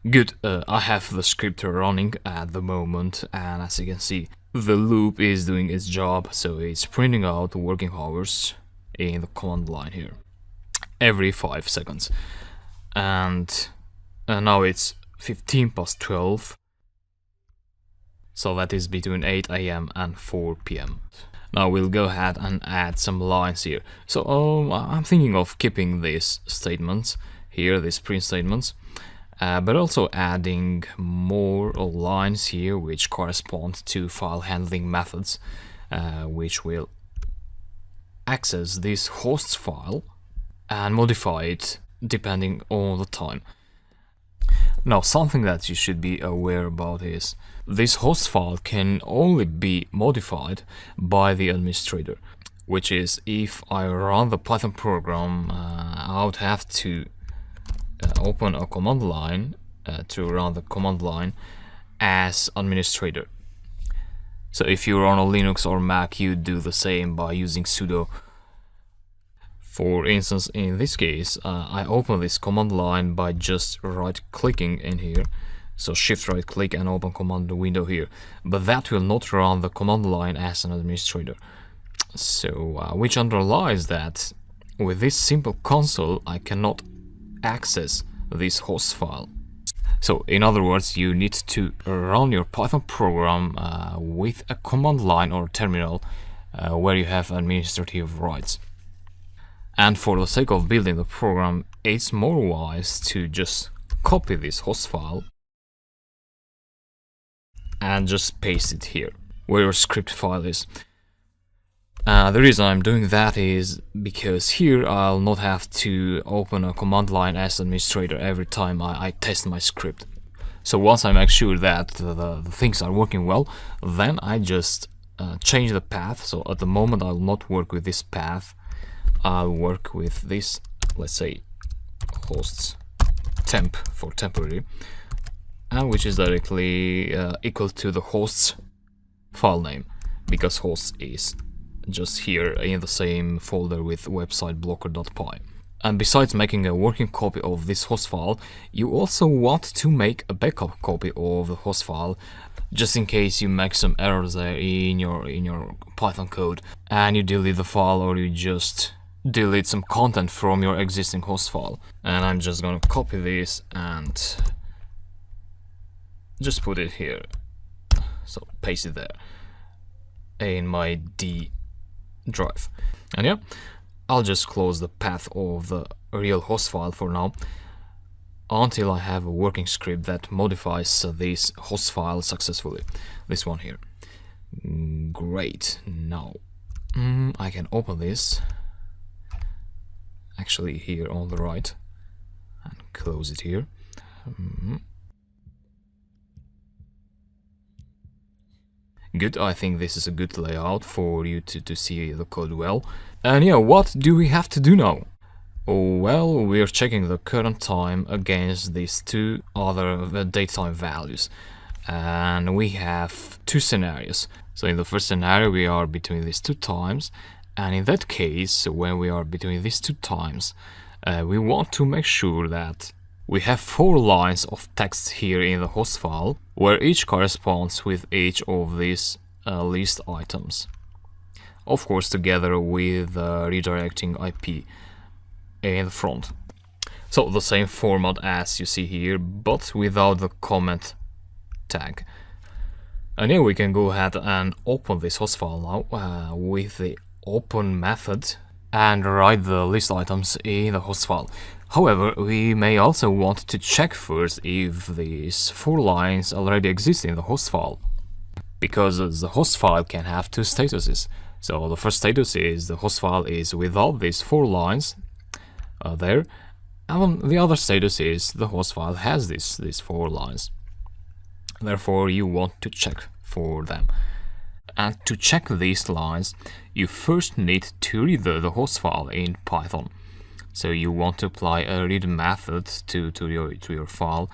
Good, I have the script running at the moment, and as you can see, the loop is doing its job, so it's printing out working hours in the command line here every 5 seconds. And now it's 15 past 12, so that is between 8 AM and 4 PM. Now we'll go ahead and add some lines here. So I'm thinking of keeping these statements here, these print statements, but also adding more lines here which correspond to file handling methods, which will access this hosts file and modify it depending on the time. Now, something that you should be aware about is this host file can only be modified by the administrator, which is if I run the Python program, I would have to open a command line to run the command line as administrator. So if you're on a Linux or Mac, you do the same by using sudo. For instance, in this case, I open this command line by just right-clicking in here. So shift right-click and open command window here. But that will not run the command line as an administrator. So, which underlies that with this simple console, I cannot access this host file. So, in other words, you need to run your Python program with a command line or terminal where you have administrative rights. And for the sake of building the program, it's more wise to just copy this host file and just paste it here, where your script file is. The reason I'm doing that is because here I'll not have to open a command line as administrator every time I test my script. So once I make sure that the things are working well, then I just change the path. So at the moment I'll not work with this path. I'll work with this, let's say, hosts temp for temporary, and which is directly equal to the hosts file name, because hosts is just here in the same folder with website blocker.py. And besides making a working copy of this host file, you also want to make a backup copy of the host file, just in case you make some errors there in your Python code and you delete the file, or you just delete some content from your existing host file. And I'm just gonna copy this and just put it here, so paste it there in my D drive. And yeah, I'll just close the path of the real host file for now until I have a working script that modifies this host file successfully. This one here. Great. Now I can open this actually here on the right and close it here. Good, I think this is a good layout for you to see the code well. And yeah, what do we have to do now? Well, we're checking the current time against these two other datetime values. And we have two scenarios. So in the first scenario, we are between these two times. And in that case, when we are between these two times, we want to make sure that we have 4 lines of text here in the host file, where each corresponds with each of these list items. Of course, together with the redirecting IP in the front. So the same format as you see here, but without the comment tag. And here we can go ahead and open this host file now with the open method and write the list items in the host file. However, we may also want to check first if these 4 lines already exist in the host file, because the host file can have 2 statuses. So the first status is the host file is without these 4 lines there, and the other status is the host file has these 4 lines. Therefore, you want to check for them. And to check these lines, you first need to read the host file in Python. So you want to apply a read method to your file,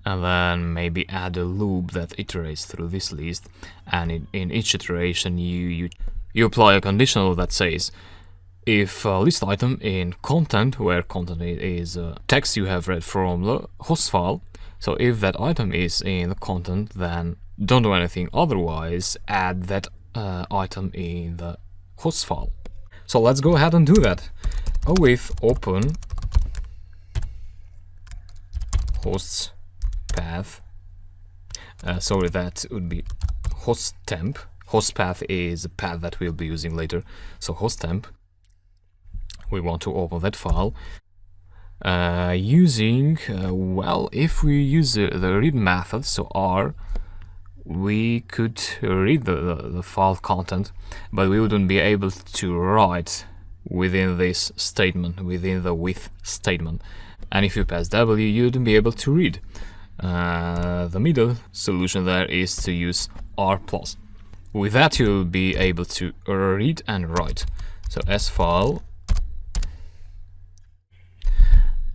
and then maybe add a loop that iterates through this list. And in each iteration, you apply a conditional that says, if a list item in content, where content is text you have read from the host file, So if that item is in the content, then don't do anything. Otherwise, add that item in the host file. So let's go ahead and do that. With open hosts path. Sorry, that would be host temp. Host path is a path that we'll be using later. So host temp. We want to open that file. Using, well, if we use the read method, so R, we could read the file content, but we wouldn't be able to write within this statement, within the with statement. And if you pass W, you wouldn't be able to read. The middle solution there is to use R+. With that, you'll be able to read and write. So S file.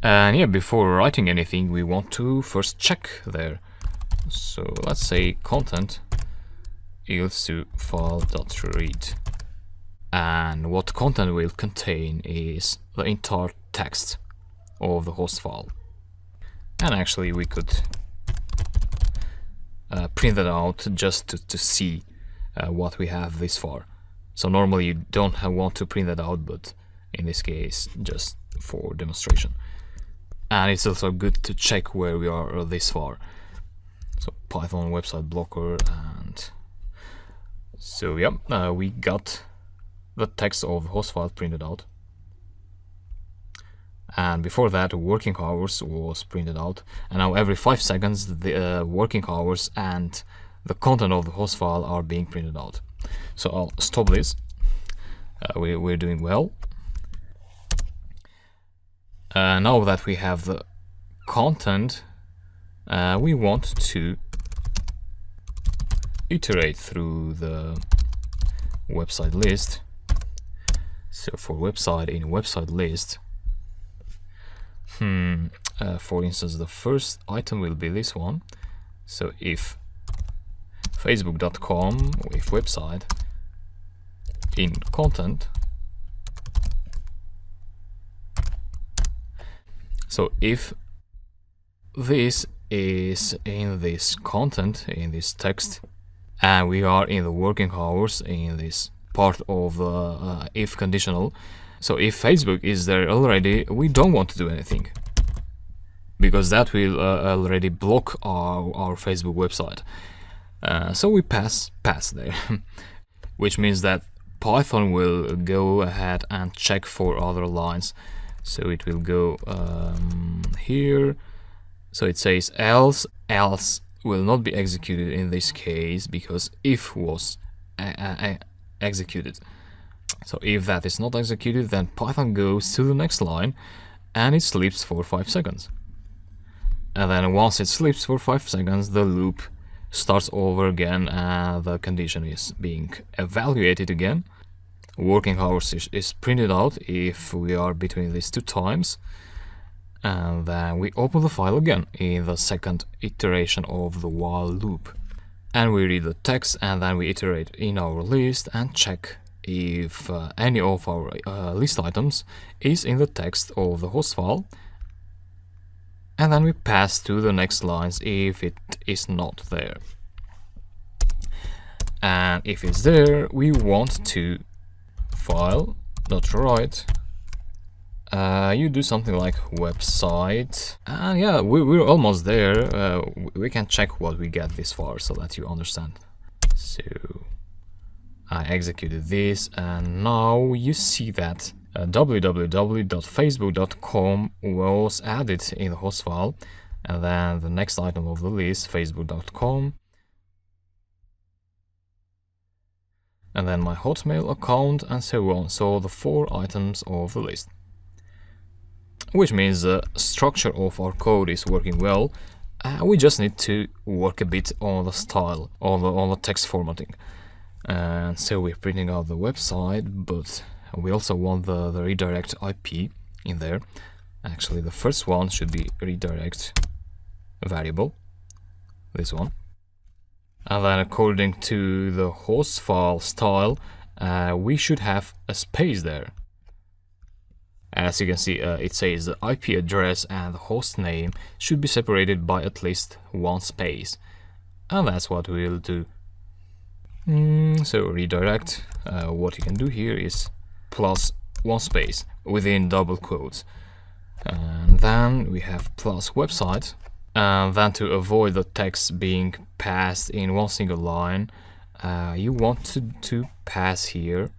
And yeah, before writing anything, we want to first check there. So let's say content equals to file.read. And what content will contain is the entire text of the host file. And actually we could print that out just to see what we have this far. So normally you don't want to print that out, but in this case, just for demonstration. And it's also good to check where we are this far. So Python website blocker, and so yeah, we got the text of the host file printed out. And before that, working hours was printed out. And now every 5 seconds, the working hours and the content of the host file are being printed out. So I'll stop this. We're doing well. Now that we have the content, we want to iterate through the website list. So for website, in website list, for instance, the first item will be this one. So if facebook.com with website in content, so if this is in this content, in this text, and we are in the working hours in this part of the if conditional, so if Facebook is there already, we don't want to do anything, because that will already block our Facebook website. So we pass there, which means that Python will go ahead and check for other lines. So it will go here. So it says else will not be executed in this case because if was executed. So if that is not executed, then Python goes to the next line and it sleeps for 5 seconds. And then once it sleeps for 5 seconds, the loop starts over again and the condition is being evaluated again. Working hours is printed out if we are between these two times. And then we open the file again in the second iteration of the while loop. And we read the text and then we iterate in our list and check if any of our list items is in the text of the host file. And then we pass to the next lines if it is not there. And if it's there, we want to file.write. You do something like website, and yeah, we're almost there. We can check what we get this far so that you understand. So I executed this, and now you see that www.facebook.com was added in the host file, and then the next item of the list, facebook.com, and then my Hotmail account, and so on. So the 4 items of the list. Which means the structure of our code is working well. We just need to work a bit on the style, on the text formatting. And so we're printing out the website, but we also want the redirect IP in there. Actually, the first one should be redirect variable, this one. And then according to the host file style, we should have a space there. As you can see, it says the IP address and the host name should be separated by at least one space. And that's what we'll do. So redirect, what you can do here is plus one space within double quotes. And then we have plus website. And then to avoid the text being passed in one single line, you want to pass here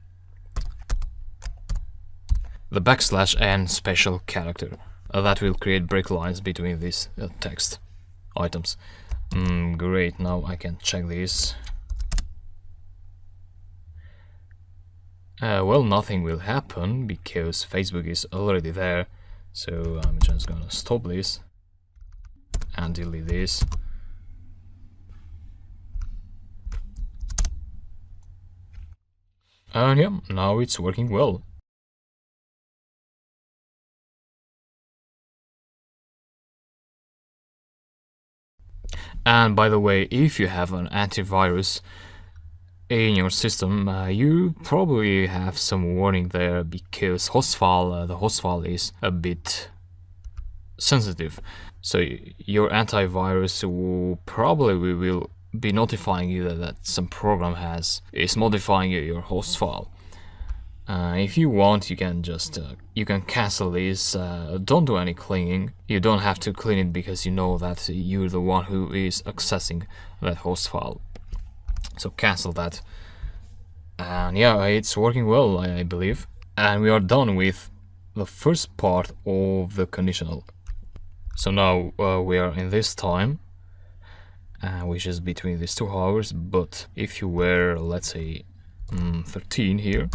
the \n special character. That will create break lines between these text items. Great, now I can check this. Well, nothing will happen because Facebook is already there. So I'm just gonna stop this and delete this. And yeah, now it's working well. And by the way, if you have an antivirus in your system, you probably have some warning there because the host file is a bit sensitive. So your antivirus will be notifying you that some program is modifying your host file. If you want, you can just you can cancel this. Don't do any cleaning. You don't have to clean it because you know that you're the one who is accessing that host file. So cancel that. And yeah, it's working well, I believe. And we are done with the first part of the conditional. So now we are in this time, which is between these 2 hours. But if you were, let's say, 13 here,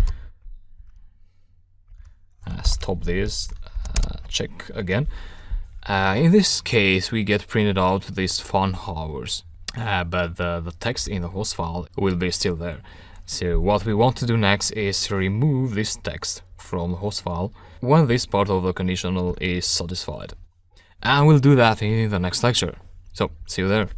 stop this, check again. In this case, we get printed out these fun hours, but the text in the host file will be still there. So what we want to do next is remove this text from the host file when this part of the conditional is satisfied. And we'll do that in the next lecture. So, see you there.